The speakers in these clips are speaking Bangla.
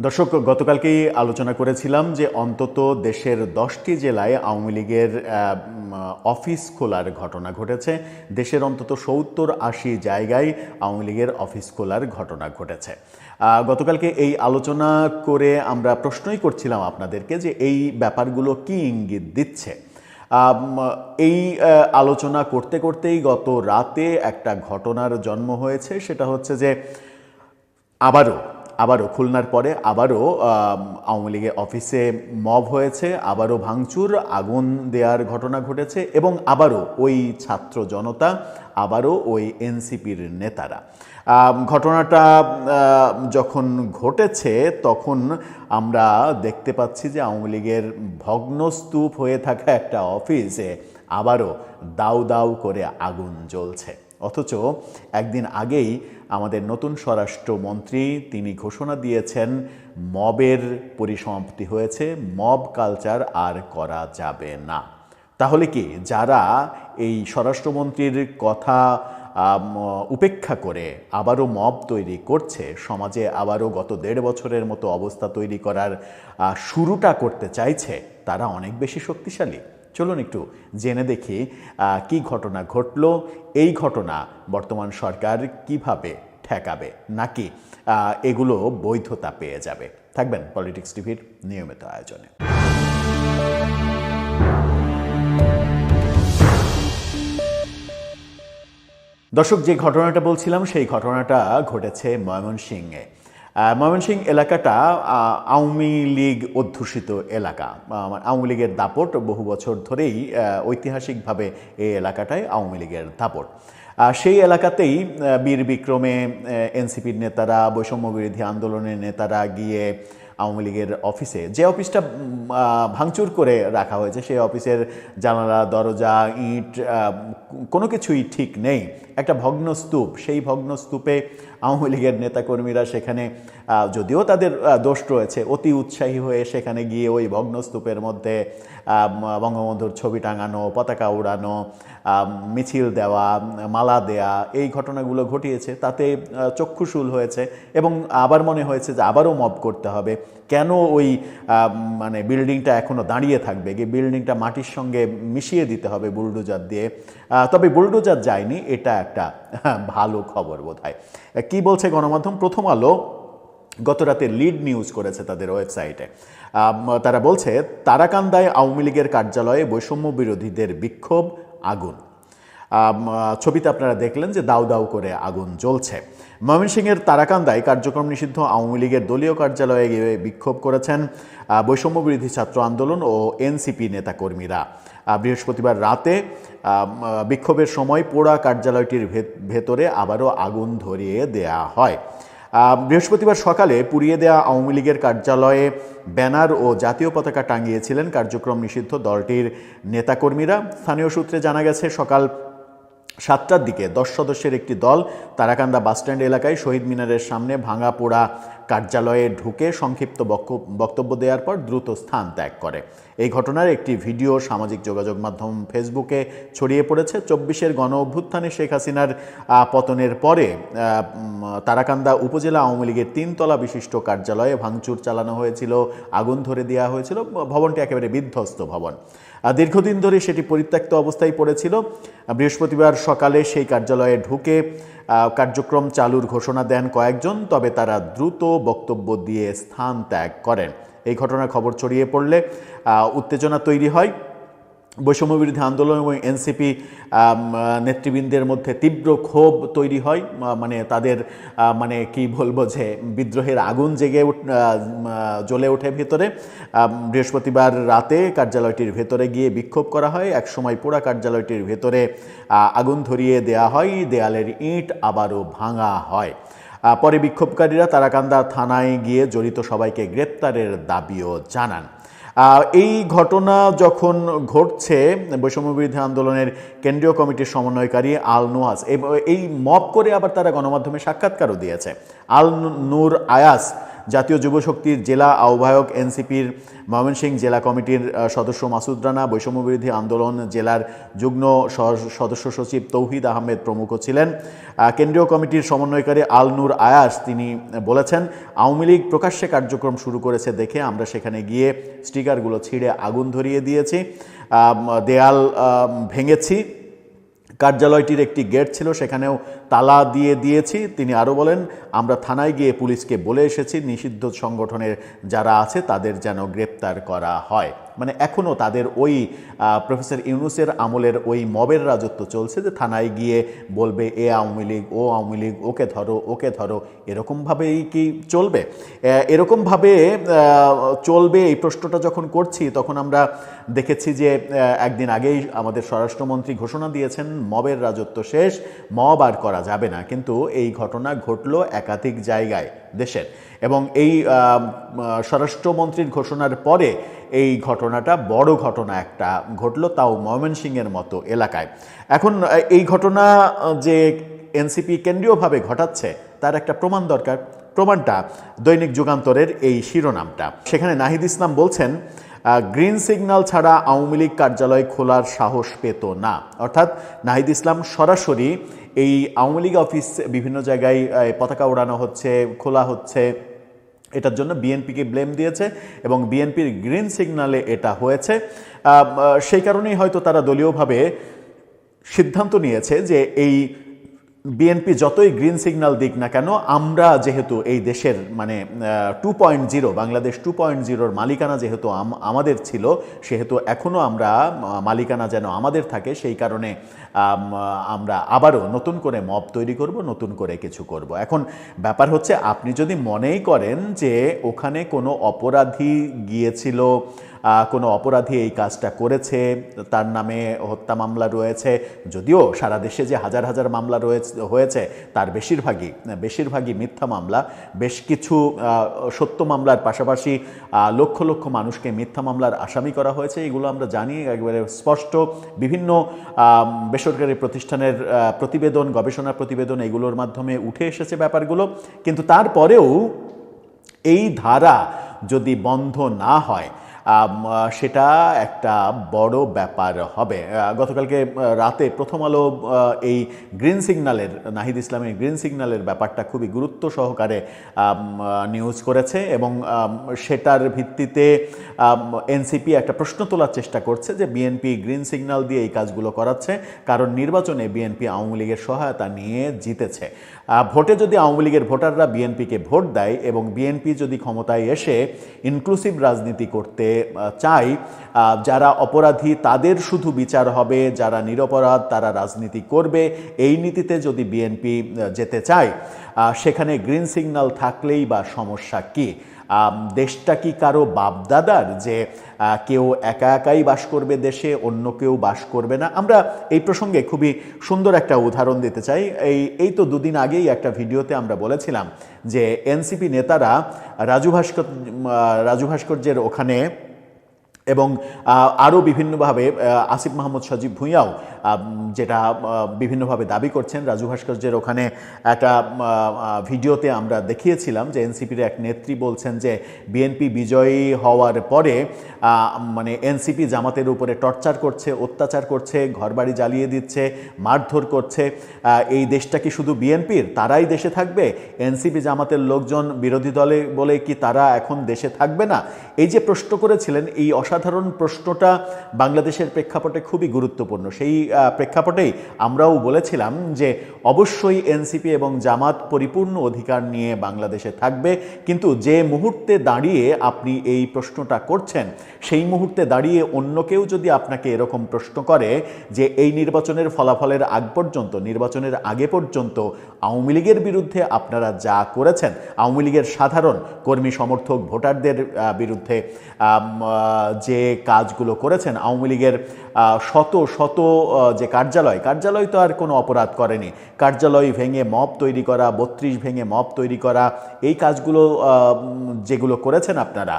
দর্শক, গতকালকেই আলোচনা করেছিলাম যে অন্তত দেশের 10টি জেলায় আওয়ামী লীগের অফিস খোলার ঘটনা ঘটেছে। দেশের অন্তত 70-80 জায়গায় আওয়ামী লীগের অফিস খোলার ঘটনা ঘটেছে। গতকালকে এই আলোচনা করে আমরা প্রশ্নই করছিলাম আপনাদেরকে যে এই ব্যাপারগুলো কি ইঙ্গিত দিচ্ছে। এই আলোচনা করতে করতেই গত রাতে একটা ঘটনার জন্ম হয়েছে। সেটা হচ্ছে যে আবারও খুলনার পরে আবারও আওয়ামী লীগের অফিসে মব হয়েছে, আবারও ভাঙচুর, আগুন দেওয়ার ঘটনা ঘটেছে এবং আবারও ওই ছাত্র জনতা, আবারও ওই এনসিপির নেতারা। ঘটনাটা যখন ঘটেছে তখন আমরা দেখতে পাচ্ছি যে আওয়ামী লীগের ভগ্নস্তূপ হয়ে থাকা একটা অফিসে আবারও দাউ দাউ করে আগুন জ্বলছে। অথচ একদিন আগেই আমাদের নতুন স্বরাষ্ট্রমন্ত্রী তিনি ঘোষণা দিয়েছেন মবের পরিসমাপ্তি হয়েছে, মব কালচার আর করা যাবে না। তাহলে কি যারা এই স্বরাষ্ট্রমন্ত্রীর কথা উপেক্ষা করে আবারও মব তৈরি করছে, সমাজে আবারও গত 1.5 বছরের মতো অবস্থা তৈরি করার শুরুটা করতে চাইছে, তারা অনেক বেশি শক্তিশালী? চলুন একটু জেনে দেখি কি ঘটনা ঘটল, এই ঘটনা বর্তমান সরকার কিভাবে ঠেকাবে, নাকি এগুলো বৈধতা পেয়ে যাবে। থাকবেন পলিটিক্স টিভির নিয়মিত আয়োজনে। দর্শক, যে ঘটনাটা বলছিলাম সেই ঘটনাটা ঘটেছে ময়মনসিংহে। ময়মনসিংহ এলাকাটা আওয়ামী লীগ অধ্যুষিত এলাকা। আওয়ামী লীগের দাপট বহু বছর ধরেই ঐতিহাসিকভাবে এই এলাকাটায় আওয়ামী লীগের দাপট। সেই এলাকাতেই বীর বিক্রমে এনসিপির নেতারা, বৈষম্য বিরোধী আন্দোলনের নেতারা গিয়ে আওয়ামী লীগের অফিসে, যে অফিসটা ভাঙচুর করে রাখা হয়েছে, সেই অফিসের জানালা, দরজা, ইট কোনো কিছুই ঠিক নেই, একটা ভগ্ন স্তূপ। সেই ভগ্ন স্তূপে আওয়ামী লীগের নেতাকর্মীরা সেখানে, যদিও তাদের দোষ রয়েছে, অতি উৎসাহী হয়ে সেখানে গিয়ে ওই ভগ্ন স্তূপের মধ্যে বঙ্গবন্ধুর ছবি টাঙানো, পতাকা উড়ানো, মিছিল দেওয়া, মালা দেয়া, এই ঘটনাগুলো ঘটিয়েছে। তাতে চক্ষুশূল হয়েছে এবং আবার মনে হয়েছে যে আবারও মব করতে হবে। কেন ওই বিল্ডিংটা এখনও দাঁড়িয়ে থাকবে, গিয়ে বিল্ডিংটা মাটির সঙ্গে মিশিয়ে দিতে হবে বুলডোজার দিয়ে। তবে বুলডোজার যায়নি, এটা একটা ভালো খবর বোধহয়। কি বলছে গণমাধ্যম? প্রথম আলো গত রাতে লিড নিউজ করেছে তাদের ওয়েবসাইটে। তারা বলছে, তারাকান্দায় আওয়ামী লীগের কার্যালয়ে বৈষম্য বিরোধীদের বিক্ষোভ, আগুন। ছবিতে আপনারা দেখলেন যে দাউ দাউ করে আগুন জ্বলছে। ময়মনসিংহের তারাকান্দায় কার্যক্রম নিষিদ্ধ আওয়ামী লীগের দলীয় কার্যালয়ে গিয়ে বিক্ষোভ করেছেন বৈষম্য বিরোধী ছাত্র আন্দোলন ও এনসিপি নেতাকর্মীরা। বৃহস্পতিবার রাতে বিক্ষোভের সময় পোড়া কার্যালয়টির ভেতরে আবারও আগুন ধরিয়ে দেয়া হয়। বৃহস্পতিবার সকালে পুড়িয়ে দেওয়া আওয়ামী লীগের কার্যালয়ে ব্যানার ও জাতীয় পতাকা টাঙিয়েছিলেন কার্যক্রম নিষিদ্ধ দলটির নেতাকর্মীরা। স্থানীয় সূত্রে জানা গেছে, সকাল 7টার দিকে 10 সদস্যের একটি দল তারাকান্দা বাসস্ট্যান্ড এলাকায় শহীদ মিনারের সামনে ভাঙা পোড়া কার্যালয়ে ঢুকে সংক্ষিপ্ত বক্তব্য দেওয়ার পর দ্রুত স্থান ত্যাগ করে। এই ঘটনার একটি ভিডিও সামাজিক যোগাযোগ মাধ্যম ফেসবুকে ছড়িয়ে পড়েছে। 24-এর গণ অভ্যুত্থানে শেখ হাসিনার পতনের পরে তারাকান্দা উপজেলা আওয়ামী লীগের 3তলা বিশিষ্ট কার্যালয়ে ভাঙচুর চালানো হয়েছিল, আগুন ধরে দেওয়া হয়েছিল। ভবনটি একেবারে বিধ্বস্ত ভবন। দীর্ঘদিন ধরে সেটি পরিত্যক্ত অবস্থায় পড়েছিল। বৃহস্পতিবার সকালে সেই কার্যালয়ে ঢুকে কার্যক্রম চালুর ঘোষণা দেন কয়েকজন, তবে তারা দ্রুত বক্তব্য দিয়ে স্থান ত্যাগ করেন। এই ঘটনার খবর ছড়িয়ে পড়লে উত্তেজনা তৈরি হয়। বৈষম্য বিরোধী আন্দোলন এবং এনসিপি নেতৃবৃন্দের মধ্যে তীব্র ক্ষোভ তৈরি হয়। তাদের কি বলবো, যে বিদ্রোহের আগুন জ্বলে ওঠে ভেতরে। বৃহস্পতিবার রাতে কার্যালয়টির ভেতরে গিয়ে বিক্ষোভ করা হয়। একসময় পুরা কার্যালয়টির ভেতরে আগুন ধরিয়ে দেয়া হয়, দেয়ালের ইট আবারও ভাঙা হয়। পরে বিক্ষোভকারীরা তারাকান্দা থানায় গিয়ে জড়িত সবাইকে গ্রেপ্তারের দাবিও জানান। এই ঘটনা যখন ঘটছে, বৈষম্য বিরোধী আন্দোলনের কেন্দ্রীয় কমিটির সমন্বয়কারী আল নুয়াস এই মব করে আবার তারা গণমাধ্যমে সাক্ষাৎকারও দিয়েছে। আল নূর আয়াস জাতীয় যুবশক্তির জেলা আহ্বায়ক এনসিপির ময়মনসিংহ জেলা কমিটির সদস্য মাসুদ রানা, বৈষম্যবিরোধী আন্দোলন জেলার যুগ্ম সদস্য সচিব তৌহিদ আহমেদ প্রমুখ ছিলেন। কেন্দ্রীয় কমিটির সমন্বয়কারী আল নূর আয়াস তিনি বলেছেন, আওয়ামী লীগ প্রকাশ্যে কার্যক্রম শুরু করেছে দেখে আমরা সেখানে গিয়ে স্টিকারগুলো ছিঁড়ে আগুন ধরিয়ে দিয়েছি, দেয়াল ভেঙেছি, কার্যালয়টির একটি গেট ছিল সেখানেও তালা দিয়ে দিয়েছি। তিনি আরও বলেন, আমরা থানায় গিয়ে পুলিশকে বলে এসেছি নিষিদ্ধ সংগঠনের যারা আছে তাদের যেন গ্রেপ্তার করা হয়। মানে এখনও তাদের ওই প্রফেসর ইউনূসের আমলের ওই মবের রাজত্ব চলছে, যে থানায় গিয়ে বলবে এ আওয়ামী লীগ, ও আওয়ামী লীগ, ওকে ধরো ওকে ধরো, এরকমভাবেই কি চলবে? এরকমভাবে চলবে এই প্রশ্নটা যখন করছি তখন আমরা দেখেছি যে একদিন আগেই আমাদের স্বরাষ্ট্রমন্ত্রী ঘোষণা দিয়েছেন মবের রাজত্ব শেষ, মব আর করা যাবে না। কিন্তু এই ঘটনা ঘটল একাধিক জায়গায় দেশের, এবং এই স্বরাষ্ট্রমন্ত্রীর ঘোষণার পরে এই ঘটনাটা বড় ঘটনা একটা ঘটল, তাও ময়মনসিংহের মতো এলাকায়। এখন এই ঘটনা যে এনসিপি কেন্দ্রীয়ভাবে ঘটাচ্ছে তার একটা প্রমাণ দরকার। প্রমাণটা দৈনিক যুগান্তরের এই শিরোনামটা। সেখানে নাহিদ ইসলাম বলছেন, গ্রিন সিগন্যাল ছাড়া আওয়ামী লীগ কার্যালয় খোলার সাহস পেত না। অর্থাৎ নাহিদ ইসলাম সরাসরি এই আওয়ামী লীগ অফিস বিভিন্ন জায়গায় পতাকা ওড়ানো হচ্ছে, খোলা হচ্ছে, এটার জন্য বিএনপিকে ব্লেম দিয়েছে এবং বিএনপির গ্রিন সিগন্যালে এটা হয়েছে। সেই কারণেই হয়তো তারা দলীয়ভাবে সিদ্ধান্ত নিয়েছে যে এই বিএনপি যতই গ্রিন সিগন্যাল দিক না কেন, আমরা যেহেতু এই দেশের মানে 2.0 বাংলাদেশ 2.0 মালিকানা যেহেতু আমাদের ছিল, সেহেতু এখনও আমরা মালিকানা যেন আমাদের থাকে, সেই কারণে আমরা আবারও নতুন করে মব তৈরি করব, নতুন করে কিছু করব। এখন ব্যাপার হচ্ছে, আপনি যদি মনেই করেন যে ওখানে কোনো অপরাধী গিয়েছিল, কোনো অপরাধী এই কাজটা করেছে, তার নামে হত্যা মামলা রয়েছে, যদিও সারা দেশে যে হাজার হাজার মামলা হয়েছে তার বেশিরভাগই মিথ্যা মামলা। বেশ কিছু সত্য মামলার পাশাপাশি লক্ষ লক্ষ মানুষকে মিথ্যা মামলার আসামি করা হয়েছে, এগুলো আমরা জানি, একেবারে স্পষ্ট। বিভিন্ন বেসরকারি প্রতিষ্ঠানের প্রতিবেদন, গবেষণা প্রতিবেদন, এগুলোর মাধ্যমে উঠে এসেছে ব্যাপারগুলো। কিন্তু তারপরেও এই ধারা যদি বন্ধ না হয় সেটা একটা বড় ব্যাপার হবে। গতকালকে রাতে প্রথম আলো এই গ্রিন সিগন্যালের, নাহিদ ইসলামের গ্রিন সিগন্যালের ব্যাপারটা খুবই গুরুত্ব সহকারে নিউজ করেছে এবং সেটার ভিত্তিতে এনসিপি একটা প্রশ্ন তোলার চেষ্টা করছে যে বিএনপি গ্রিন সিগন্যাল দিয়ে এই কাজগুলো করাচ্ছে কারণ নির্বাচনে বিএনপি আওয়ামী লীগের সহায়তা নিয়ে জিতেছে। ভোটে যদি আওয়ামী লীগের ভোটাররা বিএনপিকে ভোট দেয় এবং বিএনপি যদি ক্ষমতায় এসে ইনক্লুসিভ রাজনীতি করতে চাই, যারা অপরাধী তাদের শুধু বিচার হবে, যারা নিরপরাধ তারা রাজনীতি করবে, এই নীতিতে যদি বিএনপি যেতে চায়, সেখানে গ্রিন সিগন্যাল থাকলেই বা সমস্যা কি? দেশটা কি কারো বাপদাদার যে কেউ একা একাই বাস করবে দেশে, অন্য কেউ বাস করবে না? আমরা এই প্রসঙ্গে খুবই সুন্দর একটা উদাহরণ দিতে চাই। এই তো দুদিন আগেই একটা ভিডিওতে আমরা বলেছিলাম যে এনসিপি নেতারা রাজু ভাস্কর্যের ওখানে এবং আরও বিভিন্নভাবে আসিফ মাহমুদ সজীব ভূঁইয়াও যেটা বিভিন্নভাবে দাবি করছেন, রাজু ভাস্কর্যের ওখানে একটা ভিডিওতে আমরা দেখিয়েছিলাম যে এনসিপির এক নেত্রী বলছেন যে বিএনপি বিজয়ী হওয়ার পরে মানে এনসিপি জামাতের উপরে টর্চার করছে, অত্যাচার করছে, ঘরবাড়ি জ্বালিয়ে দিচ্ছে, মারধর করছে। এই দেশটা কি শুধু বিএনপির? তারাই দেশে থাকবে? এনসিপি জামাতের লোকজন বিরোধী দলে বলে কি তারা এখন দেশে থাকবে না? এই যে প্রশ্ন করেছিলেন, এই অসাধারণ প্রশ্নটা বাংলাদেশের প্রেক্ষাপটে খুবই গুরুত্বপূর্ণ। সেই প্রেক্ষাপটেই আমরাও বলেছিলাম যে অবশ্যই এনসিপি এবং জামাত পরিপূর্ণ অধিকার নিয়ে বাংলাদেশে থাকবে, কিন্তু যে মুহূর্তে দাঁড়িয়ে আপনি এই প্রশ্নটা করছেন, সেই মুহূর্তে দাঁড়িয়ে অন্য কেউ যদি আপনাকে এরকম প্রশ্ন করে যে এই নির্বাচনের ফলাফলের আগ পর্যন্ত, নির্বাচনের আগে পর্যন্ত আওয়ামী লীগের বিরুদ্ধে আপনারা যা করেছেন, আওয়ামী লীগের সাধারণ কর্মী সমর্থক ভোটারদের বিরুদ্ধে যে কাজগুলো করেছেন, আওয়ামী লীগের শত শত যে কার্যালয় তো আর কোনো অপরাধ করেনি, কার্যালয় ভেঙে মব তৈরি করা, 32 ভেঙে মব তৈরি করা, এই কাজগুলো যেগুলো করেছেন আপনারা,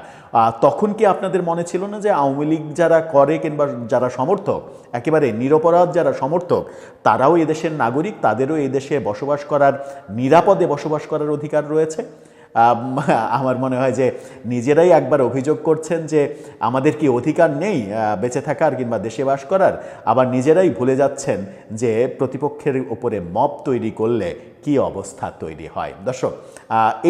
তখন কি আপনাদের মনে ছিল না যে আওয়ামী লীগ যারা করে কিংবা যারা সমর্থক, একেবারে নিরপরাধ যারা সমর্থক, তারাও এদেশের নাগরিক, তাদেরও এদেশে বসবাস করার, নিরাপদে বসবাস করার অধিকার রয়েছে? আমার মনে হয় যে নিজেরাই একবার অভিযোগ করছেন যে আমাদের কি অধিকার নেই বেঁচে থাকার কিংবা দেশে বাস করার, আবার নিজেরাই ভুলে যাচ্ছেন যে প্রতিপক্ষের উপরে মব তৈরি করলে কি অবস্থা তৈরি হয়। দর্শক,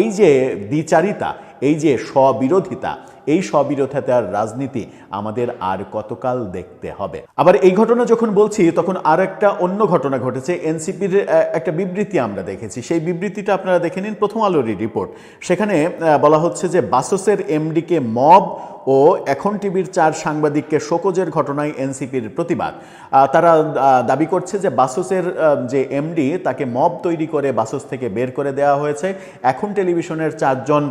এই যে দ্বিচারিতা, এই যে স্ববিরোধিতা, এই স্ববিরোধিতার রাজনীতি আমাদের আর কতকাল দেখতে হবে। আবার এই ঘটনা যখন বলছি তখন আর একটা অন্য ঘটনা ঘটেছে। এনসিপির একটা বিবৃতি আমরা দেখেছি, সেই বিবৃতিটা আপনারা দেখে নিন, প্রথম আলোরই রিপোর্ট। সেখানে বলা হচ্ছে যে বাসসের এমডিকে মব ও এখন টিভির 4 সাংবাদিককে শোকজের ঘটনায় এনসিপির প্রতিবাদ। তারা দাবি করছে যে বাসসের যে এমডি তাকে মব তৈরি করে বাসস থেকে বের করে দেওয়া হয়েছে। এখন টেলিভিশনের 4 জন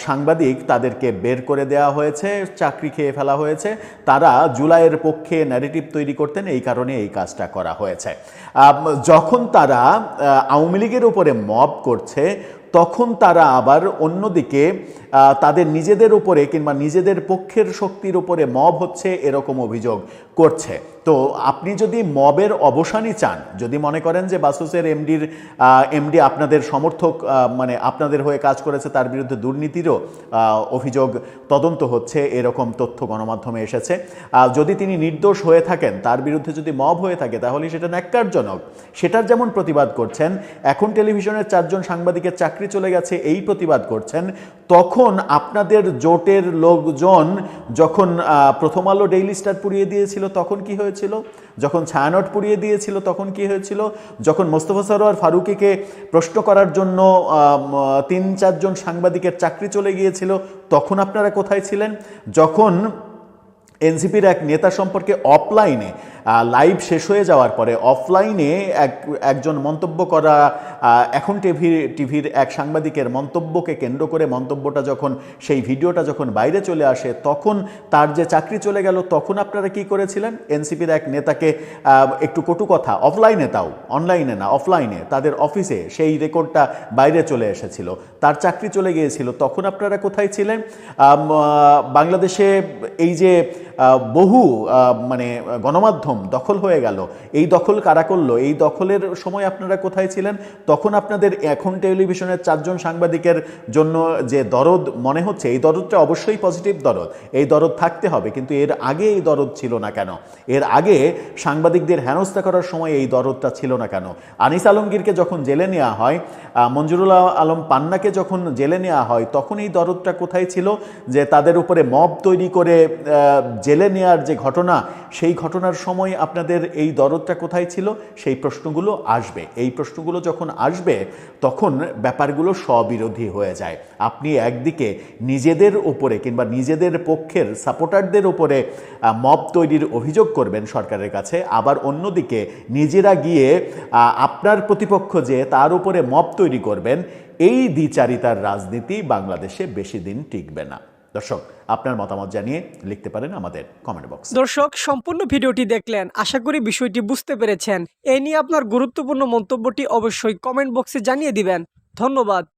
সাংবাদিক তাদেরকে বের করে দেওয়া হয়েছে, চাকরি খেয়ে ফেলা হয়েছে। তারা জুলাইয়ের পক্ষে ন্যারেটিভ তৈরি করতেন, এই কারণে এই কাজটা করা হয়েছে। যখন তারা আওয়ামী লীগের উপরে মব করছে, তখন তারা আবার অন্যদিকে তাদের নিজেদের উপরে কিংবা নিজেদের পক্ষের শক্তির উপরে মব হচ্ছে এরকম অভিযোগ করছে। তো আপনি যদি মবের অবসানই চান, যদি মনে করেন যে বাসসের এমডি আপনাদের সমর্থক, মানে আপনাদের হয়ে কাজ করেছে, তার বিরুদ্ধে দুর্নীতিরও অভিযোগ তদন্ত হচ্ছে, এরকম তথ্য গণমাধ্যমে এসেছে, যদি তিনি নির্দোষ হয়ে থাকেন, তার বিরুদ্ধে যদি মব হয়ে থাকে, তাহলে সেটা ন্যাক্কারজনক। সেটার যেমন প্রতিবাদ করছেন, এখন টেলিভিশনের 4 জন সাংবাদিকের চাকরি চলে গেছে এই প্রতিবাদ করছেন, তখন আপনাদের জোটের লোকজন যখন প্রথম আলো ডেইলি স্টার পুড়িয়ে দিয়েছিল তখন কি হয়েছিল, যখন ছায়ানট পুড়িয়ে দিয়েছিল তখন কি হয়েছিল, যখন মোস্তফা সরোয়ার ফারুকীকে প্রশ্ন করার জন্য 3-4 জন সাংবাদিকের চাকরি চলে গিয়েছিল তখন আপনারা কোথায় ছিলেন, যখন এনসিপির এক নেতা সম্পর্কে অফলাইনে লাইভ শেষ হয়ে যাওয়ার পরে অফলাইনে একজন মন্তব্য করা এখন টিভির এক সাংবাদিকের মন্তব্যকে কেন্দ্র করে মন্তব্যটা যখন, সেই ভিডিওটা যখন বাইরে চলে আসে, তখন তার যে চাকরি চলে গেল, তখন আপনারা কি করেছিলেন? এনসিপির এক নেতাকে একটু কটু কথা, অফলাইনে, তাও অনলাইনে না, অফলাইনে তাদের অফিসে সেই রেকর্ডটা বাইরে চলে এসেছিল, তার চাকরি চলে গিয়েছিল, তখন আপনারা কোথায় ছিলেন? বাংলাদেশে এই যে বহু মানে গণমাধ্যম দখল হয়ে গেল, এই দখল কারা করলো? এই দখলের সময় আপনারা কোথায় ছিলেন? তখন আপনাদের এখন টেলিভিশনের 4 জন সাংবাদিকের জন্য যে দরদ মনে হচ্ছে, এই দরদটা অবশ্যই পজিটিভ দরদ, এই দরদ থাকতে হবে, কিন্তু এর আগে এই দরদ ছিল না কেন? এর আগে সাংবাদিকদের হেনস্থা করার সময় এই দরদটা ছিল না কেন? আনিস আলমগীরকে যখন জেলে নেওয়া হয়, মঞ্জুরুল আলম পান্নাকে যখন জেলে নেওয়া হয়, তখন এই দরদটা কোথায় ছিল? যে তাদের উপরে মব তৈরি করে জেলে নেওয়ার যে ঘটনা, সেই ঘটনার সময় আপনাদের এই দরদটা কোথায় ছিল? সেই প্রশ্নগুলো আসবে। এই প্রশ্নগুলো যখন আসবে, তখন ব্যাপারগুলো স্ববিরোধী হয়ে যায়। আপনি একদিকে নিজেদের উপরে কিংবা নিজেদের পক্ষের সাপোর্টারদের উপরে মব তৈরির অভিযোগ করবেন সরকারের কাছে, আবার অন্যদিকে নিজেরা গিয়ে আপনার প্রতিপক্ষ যে তার উপরে মব তৈরি করবেন। এই দ্বিচারিতার রাজনীতি বাংলাদেশে বেশি দিন টিকবে না। দর্শক, আপনার মতামত জানিয়ে লিখতে পারেন আমাদের কমেন্ট বক্স। দর্শক, সম্পূর্ণ ভিডিওটি দেখলেন, আশা করি বিষয়টি বুঝতে পেরেছেন। এই নিয়ে আপনার গুরুত্বপূর্ণ মন্তব্যটি অবশ্যই কমেন্ট বক্সে জানিয়ে দিবেন। ধন্যবাদ।